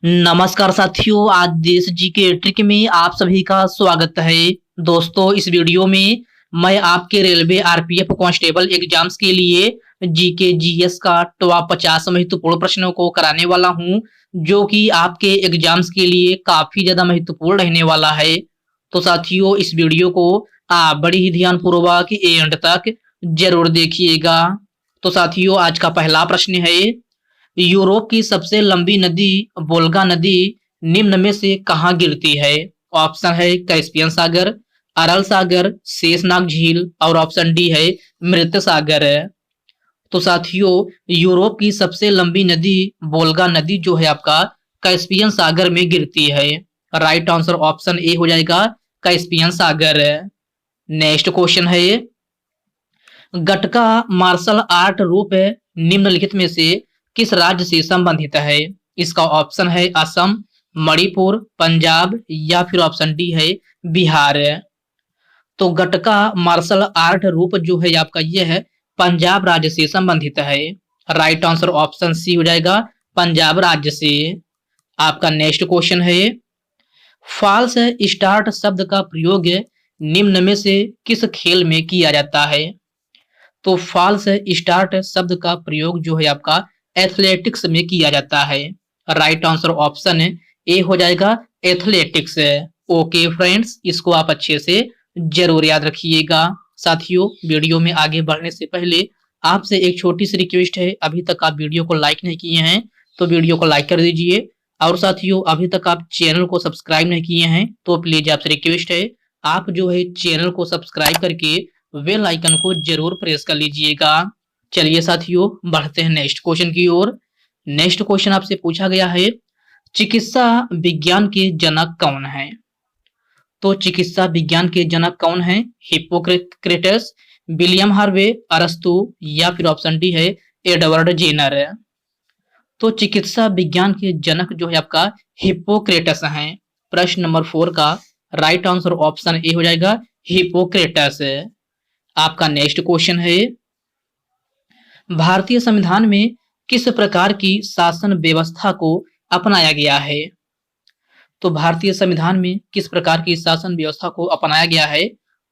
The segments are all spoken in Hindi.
नमस्कार साथियों, आज देश जी के ट्रिक में आप सभी का स्वागत है। दोस्तों, इस वीडियो में मैं आपके रेलवे आरपीएफ कांस्टेबल एग्जाम्स के लिए जीके जीएस का टॉप 50 महत्वपूर्ण प्रश्नों को कराने वाला हूं, जो कि आपके एग्जाम्स के लिए काफी ज्यादा महत्वपूर्ण रहने वाला है। तो साथियों, इस वीडियो को आप बड़ी ही ध्यानपूर्वक एंड तक जरूर देखिएगा। तो साथियों, आज का पहला प्रश्न है, यूरोप की सबसे लंबी नदी वोल्गा नदी निम्न में से कहाँ गिरती है? ऑप्शन है कैस्पियन सागर, अरल सागर, शेषनाग झील और ऑप्शन डी है मृत सागर। तो साथियों, यूरोप की सबसे लंबी नदी वोल्गा नदी जो है आपका कैस्पियन सागर में गिरती है। राइट आंसर ऑप्शन ए हो जाएगा कैस्पियन सागर। नेक्स्ट क्वेश्चन है, गटका मार्शल आर्ट रूप निम्नलिखित में से किस राज्य से संबंधित है? इसका ऑप्शन है असम, मणिपुर, पंजाब या फिर ऑप्शन डी है बिहार। तो गटका मार्शल आर्ट रूप जो है आपका ये है पंजाब राज्य से संबंधित है। राइट आंसर ऑप्शन सी हो जाएगा पंजाब राज्य से। आपका नेक्स्ट क्वेश्चन है, फॉल्स स्टार्ट शब्द का प्रयोग निम्न में से किस खेल में किया जाता है? तो फॉल्स स्टार्ट शब्द का प्रयोग जो है आपका एथलेटिक्स में किया जाता है। राइट आंसर ऑप्शन ए हो जाएगा एथलेटिक्स। ओके फ्रेंड्स, इसको आप अच्छे से जरूर याद रखिएगा। साथियों, वीडियो में आगे बढ़ने से पहले आपसे एक छोटी सी रिक्वेस्ट है, अभी तक आप वीडियो को लाइक नहीं किए हैं तो वीडियो को लाइक कर दीजिए। और साथियों, अभी तक आप चैनल को सब्सक्राइब नहीं किए हैं तो प्लीज आपसे रिक्वेस्ट है, आप जो है चैनल को सब्सक्राइब करके बेल आइकन को जरूर प्रेस कर लीजिएगा। चलिए साथियों, बढ़ते हैं नेक्स्ट क्वेश्चन की ओर। नेक्स्ट क्वेश्चन आपसे पूछा गया है, चिकित्सा विज्ञान के जनक कौन है? तो चिकित्सा विज्ञान के जनक कौन है? हिप्पोक्रेटस, विलियम हार्वे, अरस्तु या फिर ऑप्शन डी है एडवर्ड जेनर। तो चिकित्सा विज्ञान के जनक जो है आपका हिप्पोक्रेटस हैं। प्रश्न नंबर 4 का राइट आंसर ऑप्शन ए हो जाएगा हिप्पोक्रेटस। आपका नेक्स्ट क्वेश्चन है, भारतीय संविधान में किस प्रकार की शासन व्यवस्था को अपनाया गया है? तो भारतीय संविधान में किस प्रकार की शासन व्यवस्था को अपनाया गया है?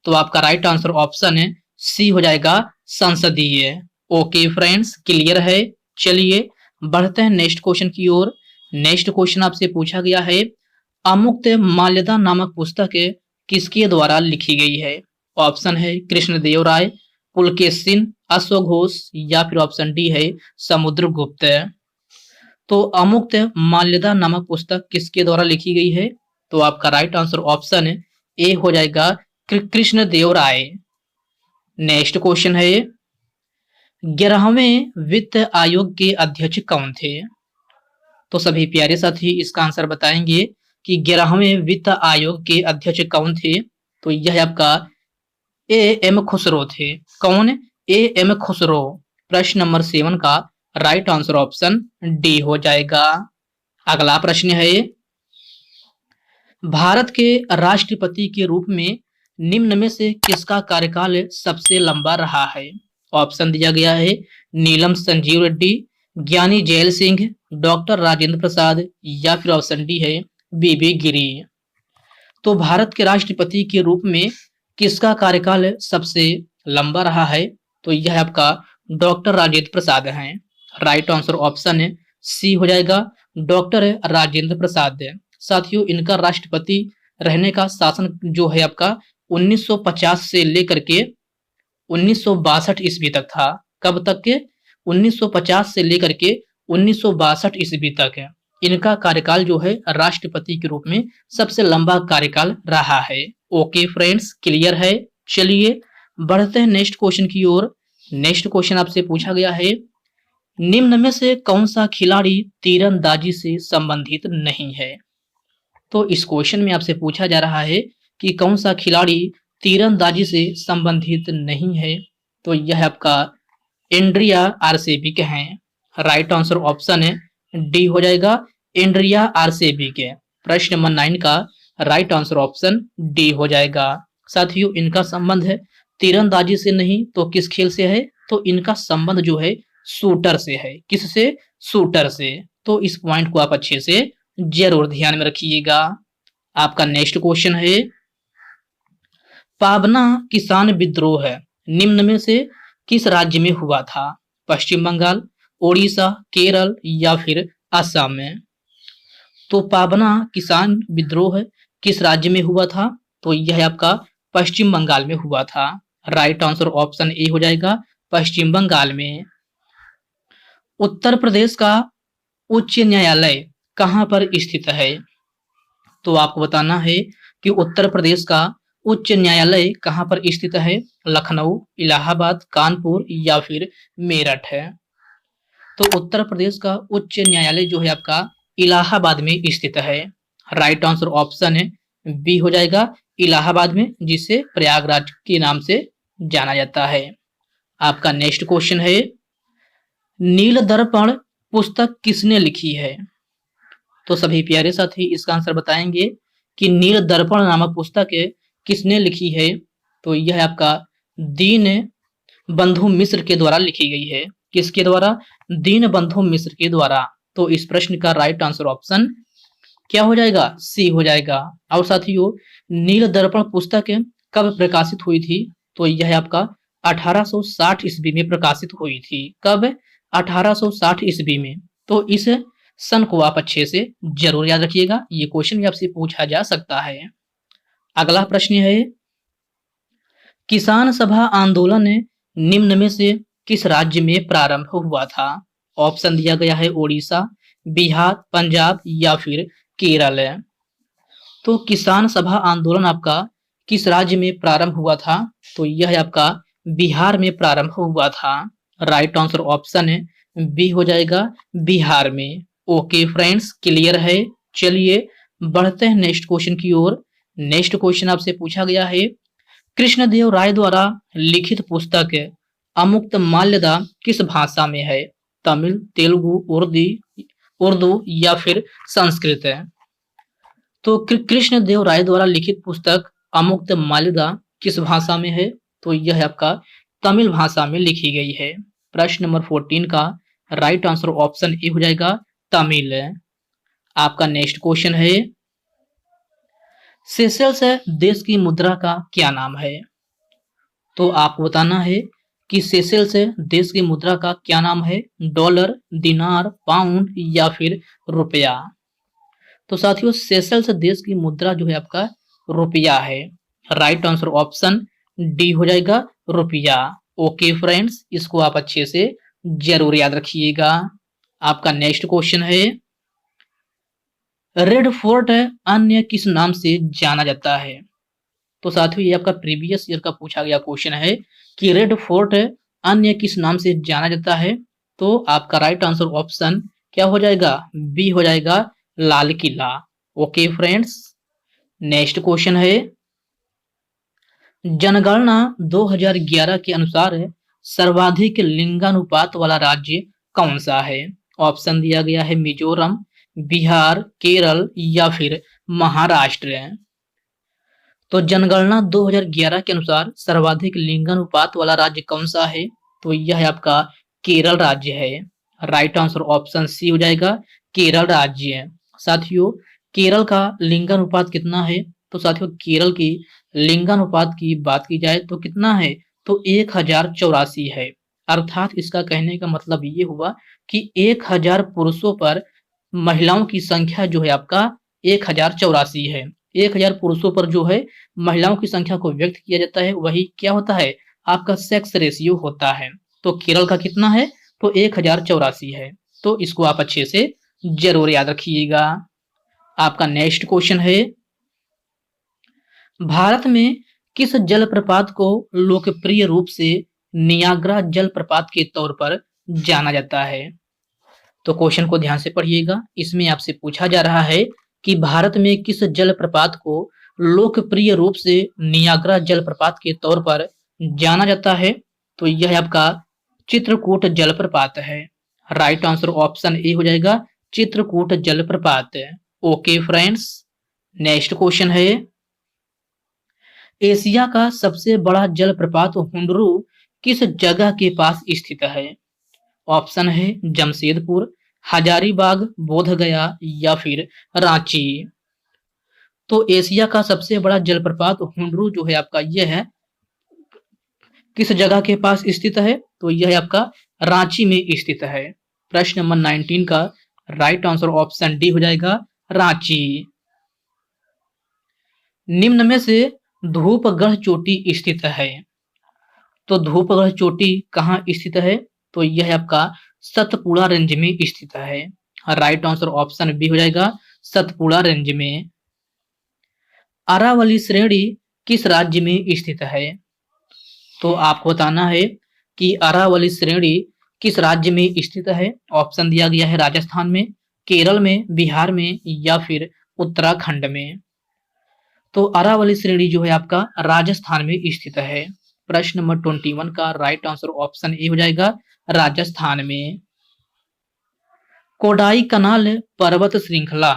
तो आपका राइट आंसर ऑप्शन है सी हो जाएगा संसदीय। ओके फ्रेंड्स, क्लियर है। चलिए बढ़ते हैं नेक्स्ट क्वेश्चन की ओर। नेक्स्ट क्वेश्चन आपसे पूछा गया है, अमुक्त माल्यदा नामक पुस्तक किसके द्वारा लिखी गई है? ऑप्शन है कृष्णदेव राय, पुलकेशिन, अश्वघोष घोष या फिर ऑप्शन डी है समुद्रगुप्त। तो अमुक्त माल्यदा नामक पुस्तक किसके द्वारा लिखी गई है? तो आपका राइट आंसर ऑप्शन ए हो जाएगा कृष्णदेव राय। नेक्स्ट क्वेश्चन है, 11वें वित्त आयोग के अध्यक्ष कौन थे? तो सभी प्यारे साथी इसका आंसर बताएंगे कि 11वें वित्त आयोग के अध्यक्ष कौन थे? तो यह आपका ए एम खुसरो थे। कौन? A M Khusro. प्रश्न नंबर 7 का राइट आंसर ऑप्शन डी हो जाएगा। अगला प्रश्न है, भारत के राष्ट्रपति के रूप में निम्न में से किसका कार्यकाल सबसे लंबा रहा है? ऑप्शन दिया गया है नीलम संजीव रेड्डी, ज्ञानी जैल सिंह, डॉक्टर राजेंद्र प्रसाद या फिर ऑप्शन डी है बीबी गिरी। तो भारत के राष्ट्रपति के रूप में किसका कार्यकाल सबसे लंबा रहा है? तो यह आपका डॉक्टर राजेंद्र प्रसाद हैं। राइट आंसर ऑप्शन सी हो जाएगा डॉक्टर राजेंद्र प्रसाद। साथियों, इनका राष्ट्रपति रहने का शासन जो है आपका 1950 से लेकर के 1962 ईस्वी तक था। कब तक के? 1950 से लेकर के 1962 ईस्वी तक है इनका कार्यकाल जो है राष्ट्रपति के रूप में सबसे लंबा कार्यकाल रहा है। ओके फ्रेंड्स, क्लियर है। चलिए बढ़ते हैं नेक्स्ट क्वेश्चन की ओर। नेक्स्ट क्वेश्चन आपसे पूछा गया है, निम्न में से कौन सा खिलाड़ी तीरंदाजी से संबंधित नहीं है? तो इस क्वेश्चन में आपसे पूछा जा रहा है कि कौन सा खिलाड़ी तीरंदाजी से संबंधित नहीं है? तो यह आपका एंड्रिया आरसेबिक हैं। राइट आंसर ऑप्शन डी हो जाएगा एंड्रिया आरसेबिक। प्रश्न नंबर 9 का राइट आंसर ऑप्शन डी हो जाएगा। साथियों, इनका संबंध है तीरंदाजी से नहीं तो किस खेल से है? तो इनका संबंध जो है शूटर से है। किससे? शूटर से। तो इस पॉइंट को आप अच्छे से जरूर ध्यान में रखिएगा। आपका नेक्स्ट क्वेश्चन है, पाबना किसान विद्रोह निम्न में से किस राज्य में हुआ था? पश्चिम बंगाल, ओडिशा, केरल या फिर असम में? तो पाबना किसान विद्रोह किस राज्य में हुआ था? तो यह आपका पश्चिम बंगाल में हुआ था। राइट आंसर ऑप्शन ए हो जाएगा, पश्चिम बंगाल में। उत्तर प्रदेश का उच्च न्यायालय कहां पर स्थित है? तो आपको बताना है कि उत्तर प्रदेश का उच्च न्यायालय कहां पर स्थित है? लखनऊ, इलाहाबाद, कानपुर या फिर मेरठ है? तो उत्तर प्रदेश का उच्च न्यायालय जो है आपका इलाहाबाद में स्थित है। राइट आंसर ऑप्शन है बी हो जाएगा, इलाहाबाद में, जिसे प्रयागराज के नाम से जाना जाता है। आपका नेक्स्ट क्वेश्चन है, नील दर्पण पुस्तक किसने लिखी है? तो सभी प्यारे साथी इसका आंसर बताएंगे कि नील दर्पण नामक पुस्तक किसने लिखी है? तो यह आपका दीन बंधु मिश्र के द्वारा लिखी गई है। किसके द्वारा? दीन बंधु मिश्र के द्वारा। तो इस प्रश्न का राइट आंसर ऑप्शन क्या हो जाएगा? सी हो जाएगा। और साथियों, नील दर्पण पुस्तक कब प्रकाशित हुई थी? तो यह आपका 1860 ईस्वी में प्रकाशित हुई थी। कब? 1860 ईस्वी में। तो इस सन को आप अच्छे से जरूर याद रखिएगा, ये क्वेश्चन भी आपसे पूछा जा सकता है। अगला प्रश्न है, किसान सभा आंदोलन निम्न में से किस राज्य में प्रारंभ हुआ था? ऑप्शन दिया गया है ओडिशा, बिहार, पंजाब या फिर केरल। तो किसान सभा आंदोलन आपका किस राज्य में प्रारंभ हुआ था? तो यह आपका बिहार में प्रारंभ हुआ था। राइट आंसर ऑप्शन है बी हो जाएगा, बिहार में। ओके फ्रेंड्स, क्लियर है। चलिए बढ़ते हैं नेक्स्ट क्वेश्चन की ओर। नेक्स्ट क्वेश्चन आपसे पूछा गया है, कृष्णदेव राय द्वारा लिखित पुस्तक अमुक्त माल्यदा किस भाषा में है? तमिल, तेलुगु, उर्दू या फिर संस्कृत है? तो कृष्णदेव राय द्वारा लिखित पुस्तक अमुक्त माल्यदा किस भाषा में है? तो यह आपका तमिल भाषा में लिखी गई है। प्रश्न नंबर 14 का राइट आंसर ऑप्शन ए हो जाएगा, तमिल। आपका नेक्स्ट क्वेश्चन है, सेशेल्स देश की मुद्रा का क्या नाम है? तो आपको बताना है कि सेशेल्स देश की मुद्रा का क्या नाम है? डॉलर, दिनार, पाउंड या फिर रुपया? तो साथियों, सेशेल्स देश की मुद्रा जो है आपका रुपया है। राइट आंसर ऑप्शन डी हो जाएगा, रुपया। ओके फ्रेंड्स, इसको आप अच्छे से जरूर याद रखिएगा। आपका नेक्स्ट क्वेश्चन है, रेड फोर्ट अन्य किस नाम से जाना जाता है? तो साथियों, ये आपका प्रीवियस ईयर का पूछा गया क्वेश्चन है कि रेड फोर्ट अन्य किस नाम से जाना जाता है? तो आपका राइट आंसर ऑप्शन क्या हो जाएगा? बी हो जाएगा, Lal Qila. Okay friends, next question है, जनगणना 2011 के अनुसार सर्वाधिक लिंगानुपात वाला राज्य कौन सा है? ऑप्शन दिया गया है मिजोरम, बिहार, केरल या फिर महाराष्ट्र। तो जनगणना 2011 के अनुसार सर्वाधिक लिंगानुपात वाला राज्य कौन सा है? तो यह है आपका केरल राज्य है। राइट आंसर ऑप्शन सी हो जाएगा, केरल राज्य। साथियों, केरल का लिंगानुपात कितना है? तो साथियों, केरल की लिंगानुपात की बात की जाए तो कितना है? तो 1084 है। अर्थात इसका कहने का मतलब ये हुआ कि 1000 पुरुषों पर महिलाओं की संख्या जो है आपका 1084 है। 1000 पुरुषों पर जो है महिलाओं की संख्या को व्यक्त किया जाता है, वही क्या होता है? आपका सेक्स रेशियो होता है। तो केरल का कितना है? तो 1084 है। तो इसको आप अच्छे से जरूर याद रखिएगा। आपका नेक्स्ट क्वेश्चन है, भारत में किस जलप्रपात को लोकप्रिय रूप से नियाग्रा जलप्रपात के तौर पर जाना जाता है? तो क्वेश्चन को ध्यान से पढ़िएगा। इसमें आपसे पूछा जा रहा है कि भारत में किस जलप्रपात को लोकप्रिय रूप से नियाग्रा जलप्रपात के तौर पर जाना जाता है? तो यह आपका चित्रकूट जलप्रपात है। राइट आंसर ऑप्शन ए हो जाएगा, चित्रकूट जलप्रपात। ओके फ्रेंड्स, नेक्स्ट क्वेश्चन है, एशिया का सबसे बड़ा जलप्रपात हुंडरू किस जगह के पास स्थित है? ऑप्शन है जमशेदपुर, हजारीबाग, बोधगया या फिर रांची। तो एशिया का सबसे बड़ा जलप्रपात हुंडरू जो है आपका यह है किस जगह के पास स्थित है? तो यह आपका रांची में स्थित है। प्रश्न नंबर 19 का राइट आंसर ऑप्शन डी हो जाएगा, रांची। निम्न में से धूपगढ़ चोटी स्थित है। तो धूपगढ़ चोटी कहाँ स्थित है? तो यह आपका सतपुड़ा रेंज में स्थित है। राइट आंसर ऑप्शन बी हो जाएगा, सतपुड़ा रेंज में। अरावली श्रेणी किस राज्य में स्थित है? तो आपको बताना है कि अरावली श्रेणी किस राज्य में स्थित है। ऑप्शन दिया गया है राजस्थान में, केरल में, बिहार में या फिर उत्तराखंड में। तो अरावली श्रेणी जो है आपका राजस्थान में स्थित है। प्रश्न नंबर 21 का राइट आंसर ऑप्शन ए हो जाएगा, राजस्थान में। कोडाई कनाल पर्वत श्रृंखला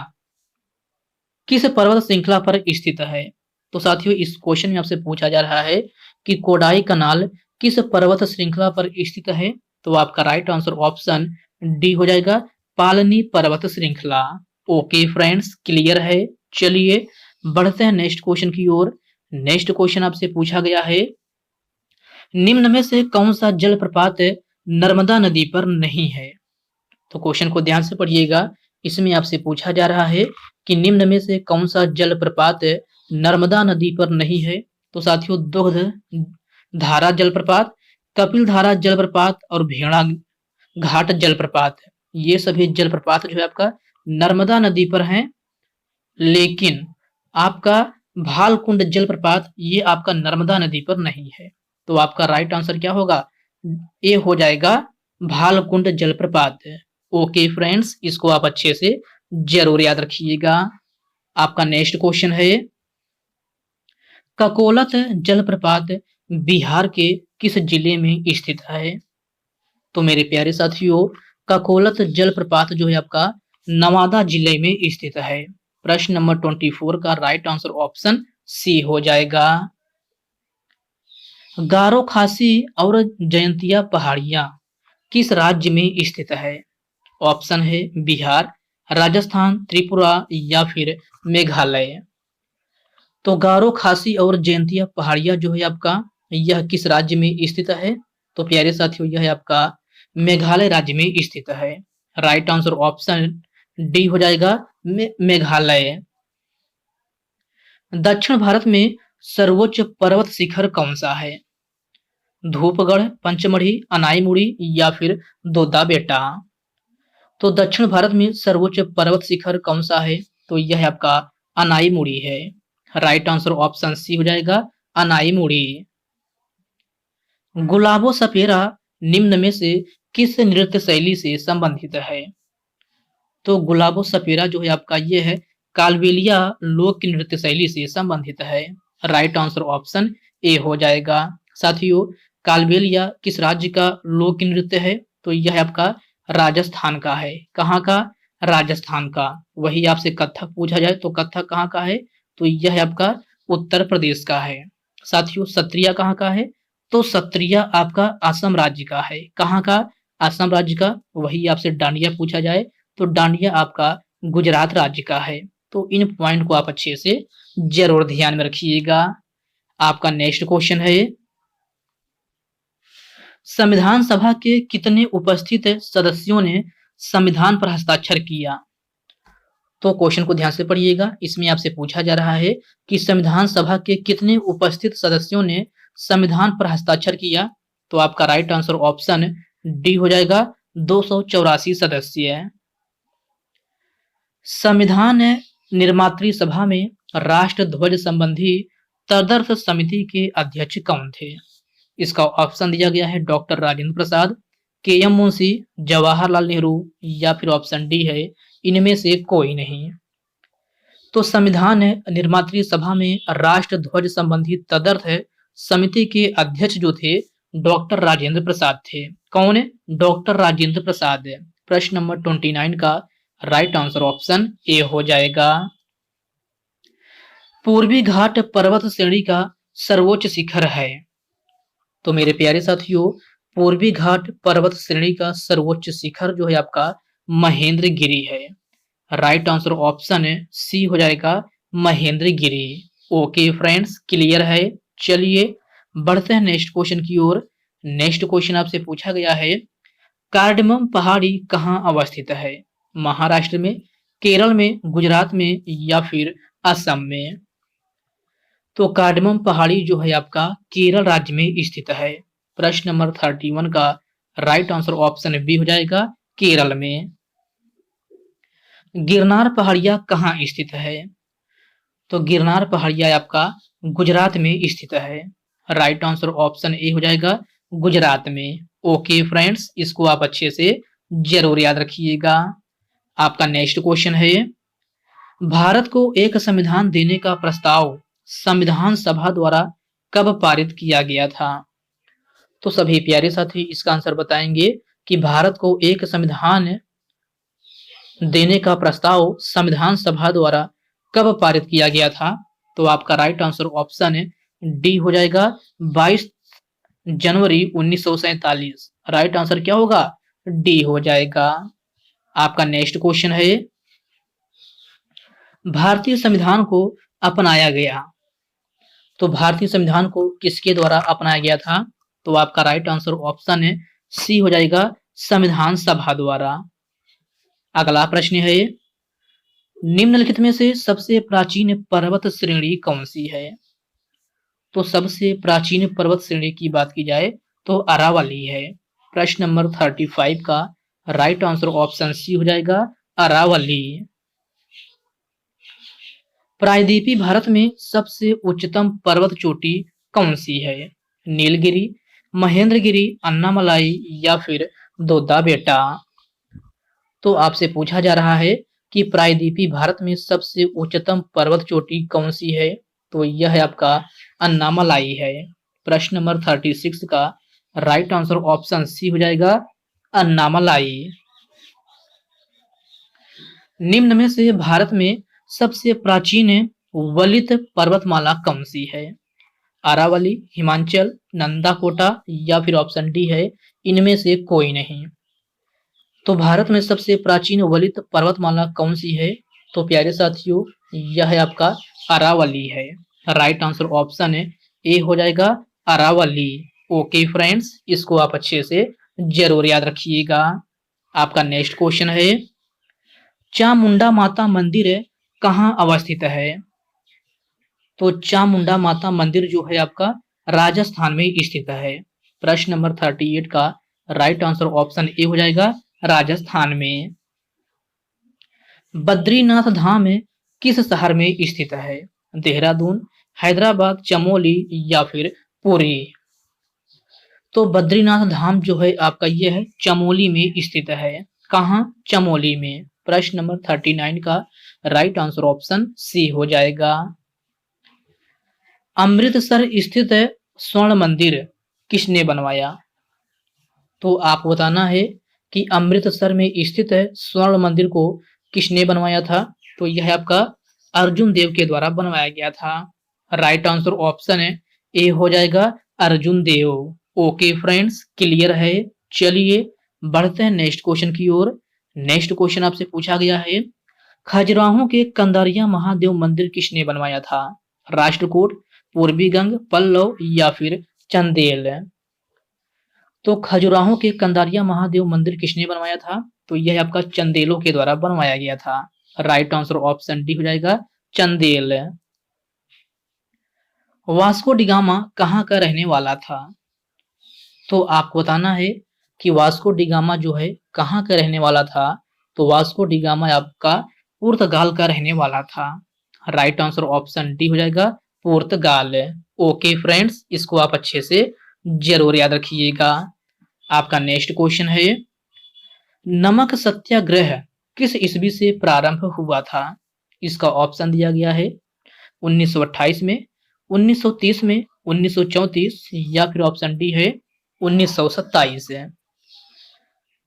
किस पर्वत श्रृंखला पर स्थित है? तो साथियों इस क्वेश्चन में आपसे पूछा जा रहा है कि कोडाई कनाल किस पर्वत श्रृंखला पर स्थित है? तो आपका राइट आंसर ऑप्शन डी हो जाएगा, पालनी पर्वत श्रृंखला। ओके फ्रेंड्स, क्लियर है। चलिए बढ़ते हैं नेक्स्ट क्वेश्चन की ओर। नेक्स्ट क्वेश्चन आपसे पूछा गया है, निम्न में से कौन सा जलप्रपात नर्मदा नदी पर नहीं है? तो क्वेश्चन को ध्यान से पढ़िएगा। इसमें आपसे पूछा जा रहा है कि निम्न में से कौन सा जलप्रपात नर्मदा नदी पर नहीं है? तो साथियों दुग्ध धारा जलप्रपात, कपिल धारा जलप्रपात और भेड़ा घाट जलप्रपात, ये सभी जलप्रपात जो है आपका नर्मदा नदी पर हैं। लेकिन आपका भालकुंड जलप्रपात ये आपका नर्मदा नदी पर नहीं है। तो आपका राइट आंसर क्या होगा? ए हो जाएगा, भालकुंड जलप्रपात। ओके फ्रेंड्स, इसको आप अच्छे से जरूर याद रखिएगा। आपका नेक्स्ट क्वेश्चन है, ककोलत जलप्रपात बिहार के किस जिले में स्थित है? तो मेरे प्यारे साथियों ककोलत जलप्रपात जो है आपका नवादा जिले में स्थित है। प्रश्न नंबर 24 का राइट आंसर ऑप्शन सी हो जाएगा। गारो खासी और जयंतिया पहाड़ियां किस राज्य में स्थित है? ऑप्शन है बिहार, राजस्थान, त्रिपुरा या फिर मेघालय। तो गारो खासी और जयंतिया पहाड़ियां जो है आपका यह किस राज्य में स्थित है? तो प्यारे साथियों यह है आपका मेघालय राज्य में स्थित है। राइट आंसर ऑप्शन डी हो जाएगा, मेघालय। दक्षिण भारत में सर्वोच्च पर्वत शिखर कौन सा है? धूपगढ़, पंचमढ़ी, अनाईमुड़ी या फिर दोदा बेटा। तो दक्षिण भारत में सर्वोच्च पर्वत शिखर कौन सा है? तो यह आपका अनाईमुड़ी है। राइट आंसर ऑप्शन सी हो जाएगा, अनाईमुड़ी। गुलाबो सपेरा निम्न में से किस नृत्य शैली से संबंधित है? तो गुलाबो सपेरा जो है आपका ये है कालबेलिया लोक नृत्य शैली से संबंधित है। राइट आंसर ऑप्शन ए हो जाएगा। साथियों कालबेलिया किस राज्य का लोक नृत्य है? तो यह आपका राजस्थान का है। कहाँ का? राजस्थान का। वही आपसे कथक पूछा जाए तो कथक कहाँ का है? तो यह आपका उत्तर प्रदेश का है। साथियों सत्रिया कहाँ का है? तो सत्रिया आपका असम राज्य का है। कहाँ का? असम राज्य का। वही आपसे डांडिया पूछा जाए तो डांडिया आपका गुजरात राज्य का है। तो इन पॉइंट को आप अच्छे से जरूर ध्यान में रखिएगा। आपका नेक्स्ट क्वेश्चन है, संविधान सभा के कितने उपस्थित सदस्यों ने संविधान पर हस्ताक्षर किया? तो क्वेश्चन को ध्यान से पढ़िएगा। इसमें आपसे पूछा जा रहा है कि संविधान सभा के कितने उपस्थित सदस्यों ने संविधान पर हस्ताक्षर किया? तो आपका राइट आंसर ऑप्शन डी हो जाएगा, 284 सदस्य। संविधान निर्मात्री सभा में राष्ट्र ध्वज संबंधी तदर्थ समिति के अध्यक्ष कौन थे? इसका ऑप्शन दिया गया है डॉक्टर राजेंद्र प्रसाद, के एम मुंशी, जवाहरलाल नेहरू या फिर ऑप्शन डी है इनमें से कोई नहीं। तो संविधान निर्मात्री सभा में राष्ट्र ध्वज संबंधी तदर्थ समिति के अध्यक्ष जो थे डॉक्टर राजेंद्र प्रसाद थे। कौन है? डॉक्टर राजेंद्र प्रसाद। प्रश्न नंबर 29 का राइट आंसर ऑप्शन ए हो जाएगा। पूर्वी घाट पर्वत श्रेणी का सर्वोच्च शिखर है। तो मेरे प्यारे साथियों पूर्वी घाट पर्वत श्रेणी का सर्वोच्च शिखर जो है आपका महेंद्रगिरी है। राइट आंसर ऑप्शन सी हो जाएगा महेंद्रगिरी। ओके फ्रेंड्स, क्लियर है। चलिए बढ़ते हैं नेक्स्ट क्वेश्चन की ओर। नेक्स्ट क्वेश्चन आपसे पूछा गया है, कार्डमम पहाड़ी कहाँ अवस्थित है? महाराष्ट्र में, केरल में, गुजरात में या फिर असम में? तो कार्डमम पहाड़ी जो है आपका केरल राज्य में स्थित है। प्रश्न नंबर 31 का राइट आंसर ऑप्शन बी हो जाएगा केरल में। गिरनार पहाड़िया कहाँ स्थित है? तो गिरनार पहाड़िया आपका गुजरात में स्थित है। राइट आंसर ऑप्शन ए हो जाएगा गुजरात में। ओके फ्रेंड्स, इसको आप अच्छे से जरूर याद रखिएगा। आपका नेक्स्ट क्वेश्चन है, भारत को एक संविधान देने का प्रस्ताव संविधान सभा द्वारा कब पारित किया गया था? तो सभी प्यारे साथी इसका आंसर बताएंगे कि भारत को एक संविधान देने का प्रस्ताव संविधान सभा द्वारा कब पारित किया गया था? तो आपका राइट आंसर ऑप्शन डी हो जाएगा 22 जनवरी 1947। राइट आंसर क्या होगा? डी हो जाएगा। आपका नेक्स्ट क्वेश्चन है, भारतीय संविधान को अपनाया गया, तो भारतीय संविधान को किसके द्वारा अपनाया गया था? तो आपका राइट आंसर ऑप्शन है सी हो जाएगा संविधान सभा द्वारा। अगला प्रश्न है, निम्नलिखित में से सबसे प्राचीन पर्वत श्रेणी कौन सी है? तो सबसे प्राचीन पर्वत श्रेणी की बात की जाए तो अरावली है। प्रश्न नंबर 35 का राइट आंसर ऑप्शन सी हो जाएगा अरावली। प्रायद्वीपीय भारत में सबसे उच्चतम पर्वत चोटी कौन सी है? नीलगिरी, महेंद्रगिरी, अन्नामलाई या फिर दोदा बेटा? तो आपसे पूछा जा रहा है कि प्रायद्वीपीय भारत में सबसे उच्चतम पर्वत चोटी कौन सी है? तो यह है आपका अन्नामलाई है। प्रश्न नंबर 36 का राइट आंसर ऑप्शन सी हो जाएगा अन्नामलाई। निम्न में से भारत में सबसे प्राचीन वलित पर्वतमाला कौन सी है? अरावली, हिमाचल, नंदाकोटा या फिर ऑप्शन डी है इनमें से कोई नहीं। तो भारत में सबसे प्राचीन वलित पर्वतमाला कौन सी है? तो प्यारे साथियों यह है आपका अरावली है। राइट आंसर ऑप्शन ए हो जाएगा अरावली। ओके फ्रेंड्स, इसको आप अच्छे से जरूर याद रखिएगा। आपका नेक्स्ट क्वेश्चन है, चामुंडा माता मंदिर कहाँ अवस्थित है? तो चामुंडा माता मंदिर जो है आपका राजस्थान में स्थित है। प्रश्न नंबर 38 का राइट आंसर ऑप्शन ए हो जाएगा राजस्थान में। बद्रीनाथ धाम किस शहर में स्थित है? देहरादून, हैदराबाद, चमोली या फिर पुरी? तो बद्रीनाथ धाम जो है आपका ये है चमोली में स्थित है। कहाँ? चमोली में। प्रश्न नंबर 39 का राइट आंसर ऑप्शन सी हो जाएगा। अमृतसर स्थित स्वर्ण मंदिर किसने बनवाया? तो आपको बताना है कि अमृतसर में स्थित स्वर्ण मंदिर को किसने बनवाया था? तो यह आपका अर्जुन देव के द्वारा बनवाया गया था। राइट आंसर ऑप्शन ए हो जाएगा अर्जुन देव। ओके फ्रेंड्स, क्लियर है। चलिए बढ़ते हैं नेक्स्ट क्वेश्चन की ओर। नेक्स्ट क्वेश्चन आपसे पूछा गया है, खजुराहो के कंदारिया महादेव मंदिर किसने बनवाया था? राष्ट्रकूट, पूर्वी गंग, पल्लव या फिर चंदेल? तो खजुराहो के कंदारिया महादेव मंदिर किसने बनवाया था? तो यह आपका चंदेलों के द्वारा बनवाया गया था। राइट आंसर ऑप्शन डी हो जाएगा चंदेल। वास्को डिगामा कहाँ का रहने वाला था? तो आपको बताना है कि वास्को डिगामा जो है कहाँ का रहने वाला था? तो वास्को डिगामा आपका पुर्तगाल का रहने वाला था। राइट आंसर ऑप्शन डी हो जाएगा पुर्तगाल। ओके फ्रेंड्स, इसको आप अच्छे से जरूर याद रखिएगा। आपका नेक्स्ट क्वेश्चन है, नमक सत्याग्रह किस ईस्वी से प्रारंभ हुआ था? इसका ऑप्शन दिया गया है 1928 में, 1930 में, 1934 या फिर ऑप्शन डी है 1927 है।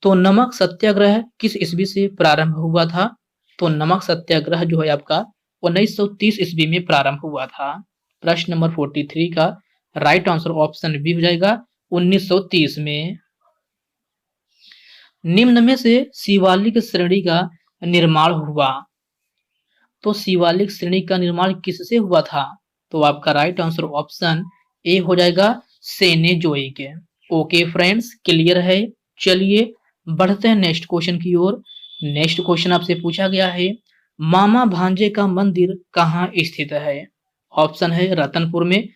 तो नमक सत्याग्रह किस ईस्वी से प्रारंभ हुआ था? तो नमक सत्याग्रह जो है आपका 1930 ईस्वी में प्रारंभ हुआ था। प्रश्न नंबर 43 का राइट आंसर ऑप्शन बी हो जाएगा 1930 में। निम्न में से शिवालिक श्रेणी का निर्माण हुआ। तो शिवालिक श्रेणी का निर्माण किससे हुआ था? तो आपका राइट आंसर ऑप्शन ए हो जाएगा, सेनेजोइक। ओके फ्रेंड्स, क्लियर है। चलिए बढ़ते हैं नेक्स्ट क्वेश्चन की ओर। नेक्स्ट क्वेश्चन आपसे पूछा गया है, मामा भांजे का मंदिर कहाँ स्थित है? ऑप्शन है रतनपुर में,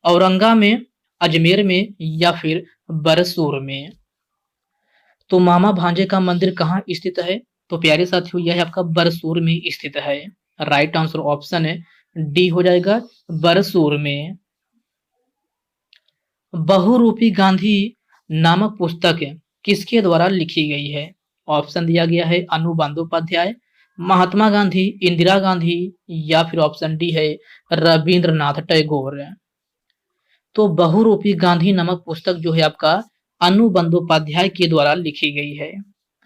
औरंगा में, अजमेर में या फिर बरसूर में। तो मामा भांजे का मंदिर कहाँ स्थित है? तो प्यारे साथियों, यह आपका बरसूर में स्थित है। राइट आंसर ऑप्शन है डी हो जाएगा, बरसूर में। बहुरूपी गांधी नामक पुस्तक किसके द्वारा लिखी गई है? ऑप्शन दिया गया है अनु बंदोपाध्याय, महात्मा गांधी, इंदिरा गांधी या फिर ऑप्शन डी है रविंद्रनाथ टैगोर। तो बहुरूपी गांधी नामक पुस्तक जो है आपका अनु बंदोपाध्याय के द्वारा लिखी गई है।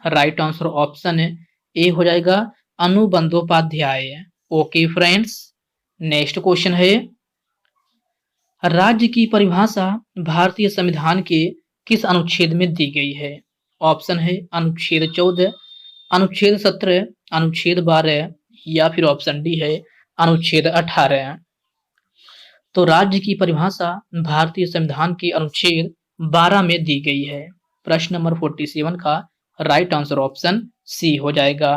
राइट आंसर ऑप्शन ए हो जाएगा, Anu Bandopadhyay. Okay friends, next question है, राज्य की परिभाषा भारतीय संविधान के किस अनुच्छेद में दी गई है? ऑप्शन है अनुच्छेद 14, अनुच्छेद 17, अनुच्छेद 12 या फिर ऑप्शन डी है अनुच्छेद 18। तो राज्य की परिभाषा भारतीय संविधान के अनुच्छेद 12 में दी गई है। प्रश्न नंबर 47 का राइट आंसर ऑप्शन सी हो जाएगा।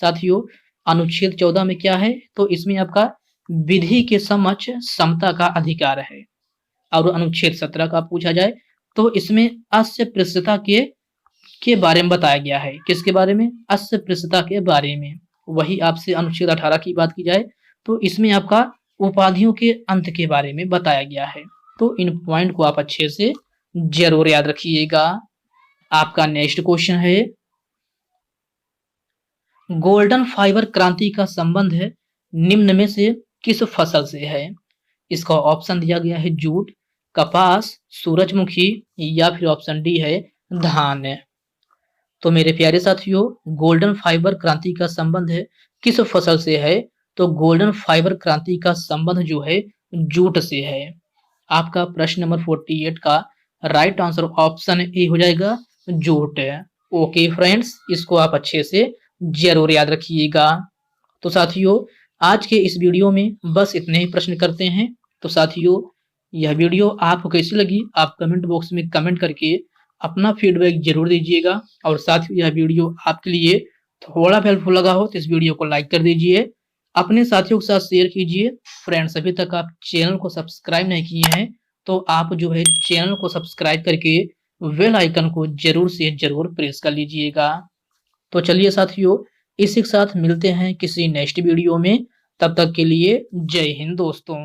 साथियों, अनुच्छेद 14 में क्या है? तो इसमें आपका विधि के समक्ष समता का अधिकार है। और अनुच्छेद 17 का पूछा जाए तो इसमें अस्पृश्यता के बारे में बताया गया है। किसके बारे में? अस्पृश्यता के बारे में। वही आपसे अनुच्छेद 18 की बात की जाए तो इसमें आपका उपाधियों के अंत के बारे में बताया गया है। तो इन पॉइंट को आप अच्छे से जरूर याद रखिएगा। आपका नेक्स्ट क्वेश्चन है, गोल्डन फाइबर क्रांति का संबंध है निम्न में से किस फसल से है? इसका ऑप्शन दिया गया है जूट, कपास, सूरजमुखी या फिर ऑप्शन डी है धान। तो मेरे प्यारे साथियों, गोल्डन फाइबर क्रांति का संबंध है किस फसल से है? तो गोल्डन फाइबर क्रांति का संबंध जो है जूट से है। आपका प्रश्न नंबर 48 का राइट आंसर ऑप्शन ए हो जाएगा, जूट। ओके फ्रेंड्स, इसको आप अच्छे से जरूर याद रखिएगा। तो साथियों, आज के इस वीडियो में बस इतने ही प्रश्न करते हैं। तो साथियों, यह वीडियो आपको कैसी लगी आप कमेंट बॉक्स में कमेंट करके अपना फीडबैक जरूर दीजिएगा। और साथियों, यह वीडियो आपके लिए थोड़ा हेल्पफुल लगा हो तो इस वीडियो को लाइक कर दीजिए, अपने साथियों के साथ शेयर कीजिए। फ्रेंड्स, अभी तक आप चैनल को सब्सक्राइब नहीं किए हैं तो आप जो है चैनल को सब्सक्राइब करके बेल आइकन को जरूर से जरूर प्रेस कर लीजिएगा। तो चलिए साथियों, इसी के साथ मिलते हैं किसी नेक्स्ट वीडियो में। तब तक के लिए जय हिंद दोस्तों।